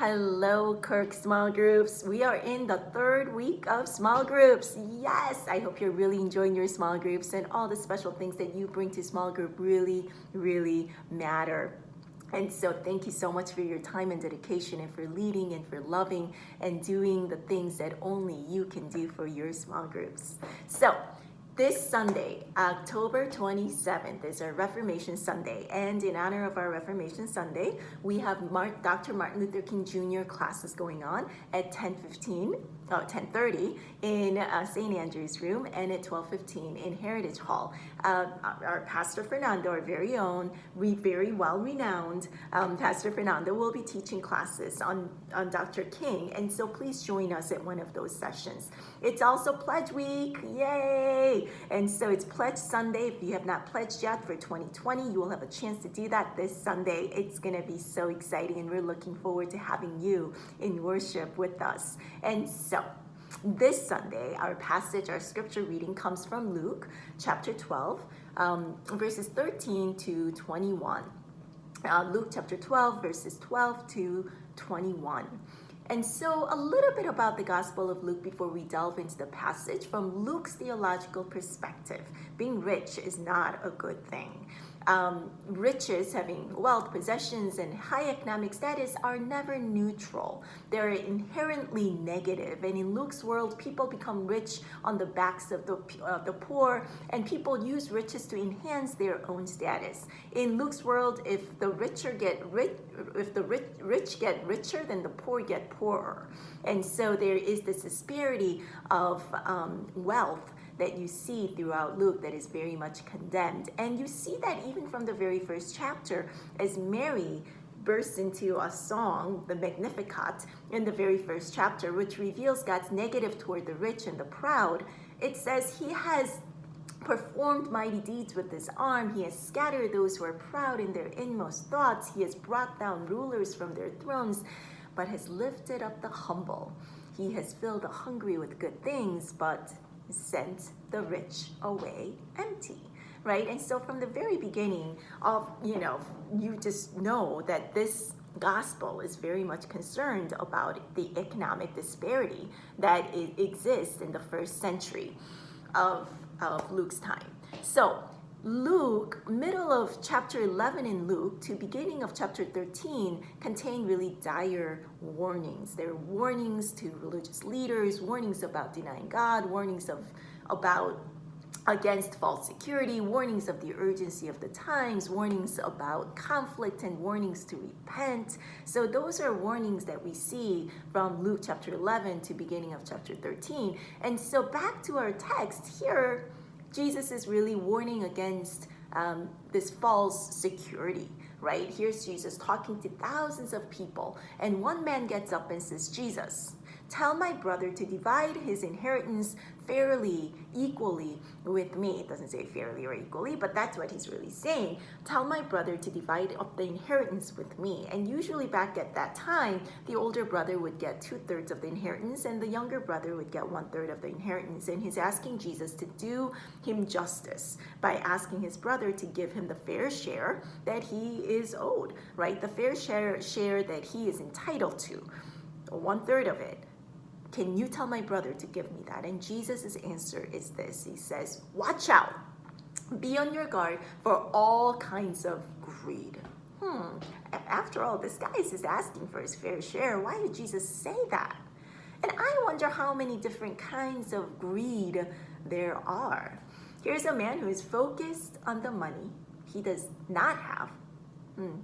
Hello, Kirk Small Groups. We are in the third week of small groups. Yes, I hope you're really enjoying your small groups and all the special things that you bring to small group really matter. And so thank you so much for your time and dedication and for leading and for loving and doing the things that only you can do for your small groups. So this Sunday, October 27th, is our Reformation Sunday. And in honor of our Reformation Sunday, we have Dr. Martin Luther King Jr. classes going on at 10:30 in St. Andrew's Room and at 12:15 in Heritage Hall. Our Pastor Fernando, our very own, very well-renowned Pastor Fernando, will be teaching classes on Dr. King. And so please join us at one of those sessions. It's also Pledge Week. Yay! And so it's Pledge Sunday. If you have not pledged yet for 2020, you will have a chance to do that this Sunday. It's going to be so exciting, and we're looking forward to having you in worship with us. And so this Sunday, our scripture reading comes from Luke chapter 12, verses 13 to 21. Luke chapter 12, verses 12 to 21. And so a little bit about the Gospel of Luke before we delve into the passage. From Luke's theological perspective, being rich is not a good thing. Riches, having wealth, possessions, and high economic status are never neutral. They're inherently negative. And in Luke's world, people become rich on the backs of the poor, and people use riches to enhance their own status. In Luke's world, if the rich get richer, then the poor get poorer. And so there is this disparity of wealth that you see throughout Luke that is very much condemned. And you see that even from the very first chapter, as Mary bursts into a song, the Magnificat, in the very first chapter, which reveals God's negative toward the rich and the proud. It says, He has performed mighty deeds with His arm. He has scattered those who are proud in their inmost thoughts. He has brought down rulers from their thrones, but has lifted up the humble. He has filled the hungry with good things, but sent the rich away empty, right? And so from the very beginning of, you just know that this gospel is very much concerned about the economic disparity that exists in the first century of Luke's time. So Luke, middle of chapter 11 in Luke to beginning of chapter 13 contain really dire warnings. There are warnings to religious leaders, warnings about denying God, warnings against false security, warnings of the urgency of the times, warnings about conflict, and warnings to repent. So those are warnings that we see from Luke chapter 11 to beginning of chapter 13. And so back to our text here, Jesus is really warning against this false security, right? Here's Jesus talking to thousands of people, and one man gets up and says, Jesus, tell my brother to divide his inheritance fairly, equally with me. It doesn't say fairly or equally, but that's what he's really saying. Tell my brother to divide up the inheritance with me. And usually back at that time, the older brother would get 2/3 of the inheritance, and the younger brother would get 1/3 of the inheritance. And he's asking Jesus to do him justice by asking his brother to give him the fair share that he is owed, right? The fair share that he is entitled to, 1/3 of it. Can you tell my brother to give me that? And Jesus' answer is this. He says, watch out. Be on your guard for all kinds of greed. After all, this guy is just asking for his fair share. Why did Jesus say that? And I wonder how many different kinds of greed there are. Here's a man who is focused on the money he does not have.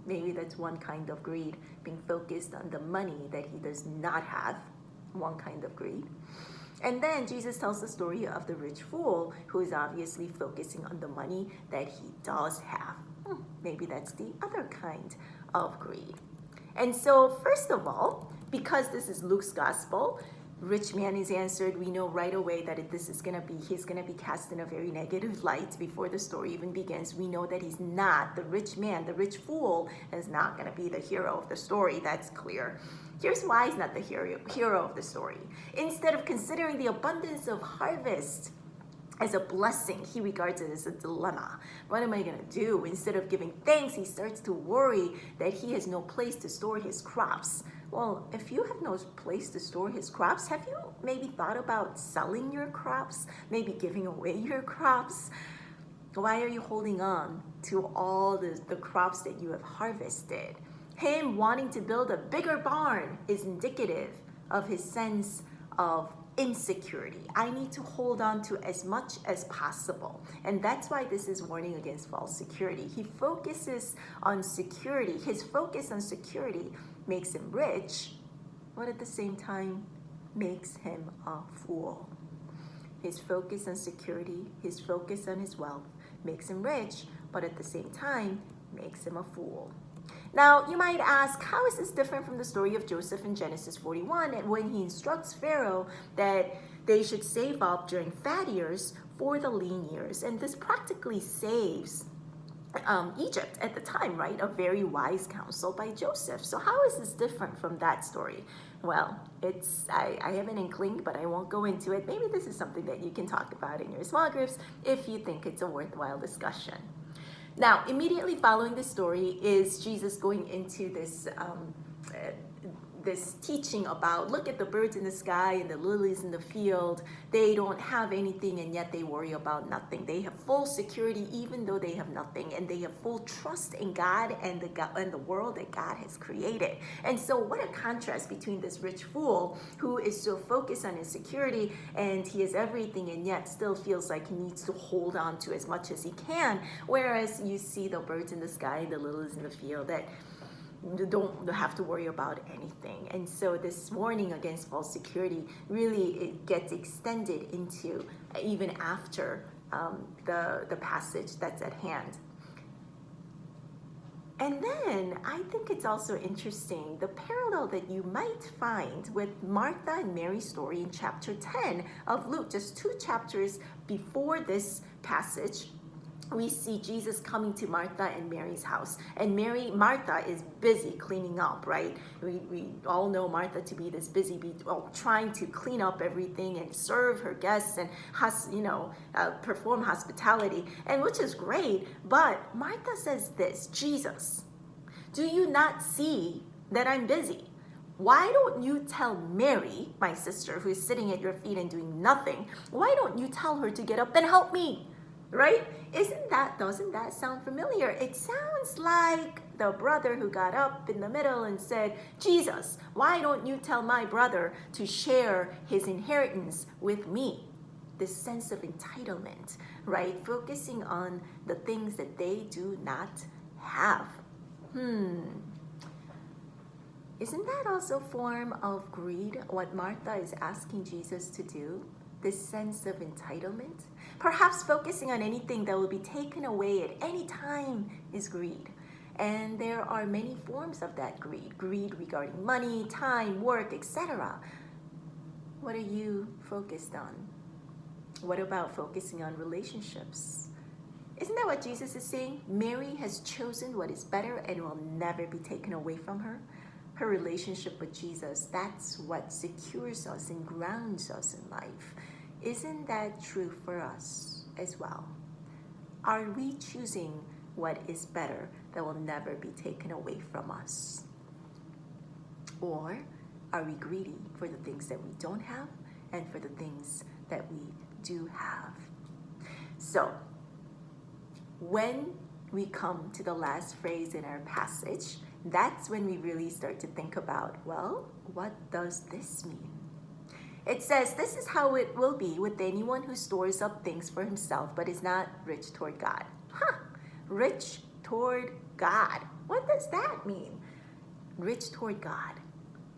Maybe that's one kind of greed, being focused on the money that he does not have. One kind of greed. And then Jesus tells the story of the rich fool who is obviously focusing on the money that he does have. Maybe that's the other kind of greed. And so first of all, because this is Luke's gospel, rich man is answered. We know right away that he's going to be cast in a very negative light before the story even begins. We know that he's not the rich man. The rich fool is not going to be the hero of the story. That's clear. Here's why he's not the hero of the story. Instead of considering the abundance of harvest as a blessing, he regards it as a dilemma. What am I going to do? Instead of giving thanks, he starts to worry that he has no place to store his crops, Well, if you have no place to store his crops, have you maybe thought about selling your crops? Maybe giving away your crops? Why are you holding on to all the crops that you have harvested? Him wanting to build a bigger barn is indicative of his sense of insecurity. I need to hold on to as much as possible. And that's why this is warning against false security. He focuses on security. His focus on security makes him rich, but at the same time makes him a fool. His focus on security, his focus on his wealth makes him rich, but at the same time makes him a fool. Now, you might ask, how is this different from the story of Joseph in Genesis 41 and when he instructs Pharaoh that they should save up during fat years for the lean years? And this practically saves Egypt at the time, right? A very wise counsel by Joseph. So how is this different from that story? Well, I have an inkling, but I won't go into it. Maybe this is something that you can talk about in your small groups if you think it's a worthwhile discussion. Now, immediately following this story is Jesus going into this teaching about, look at the birds in the sky and the lilies in the field. They don't have anything and yet they worry about nothing. They have full security even though they have nothing, and they have full trust in God and the world that God has created. And so what a contrast between this rich fool who is so focused on his security and he has everything and yet still feels like he needs to hold on to as much as he can, whereas you see the birds in the sky and the lilies in the field that don't have to worry about anything. And so this warning against false security really, it gets extended into even after the passage that's at hand. And then I think it's also interesting the parallel that you might find with Martha and Mary's story in chapter 10 of Luke, just 2 chapters before this passage. We see Jesus coming to Martha and Mary's house. And Martha is busy cleaning up, right? We all know Martha to be this busy bee, trying to clean up everything and serve her guests and perform hospitality, and which is great. But Martha says this, Jesus, do you not see that I'm busy? Why don't you tell Mary, my sister, who is sitting at your feet and doing nothing, why don't you tell her to get up and help me? Right? Doesn't that sound familiar? It sounds like the brother who got up in the middle and said, Jesus, why don't you tell my brother to share his inheritance with me? This sense of entitlement, right? Focusing on the things that they do not have. Isn't that also a form of greed, what Martha is asking Jesus to do? This sense of entitlement? Perhaps focusing on anything that will be taken away at any time is greed. And there are many forms of that greed. Greed regarding money, time, work, etc. What are you focused on? What about focusing on relationships? Isn't that what Jesus is saying? Mary has chosen what is better and will never be taken away from her. Her relationship with Jesus, that's what secures us and grounds us in life. Isn't that true for us as well? Are we choosing what is better that will never be taken away from us? Or are we greedy for the things that we don't have and for the things that we do have? So, when we come to the last phrase in our passage, that's when we really start to think about, well, what does this mean? It says, this is how it will be with anyone who stores up things for himself but is not rich toward God. Rich toward God. What does that mean? Rich toward God.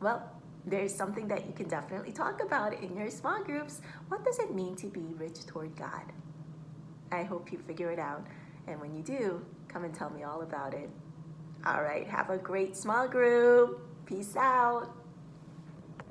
Well, there's something that you can definitely talk about in your small groups. What does it mean to be rich toward God? I hope you figure it out. And when you do, come and tell me all about it. All right, have a great small group. Peace out.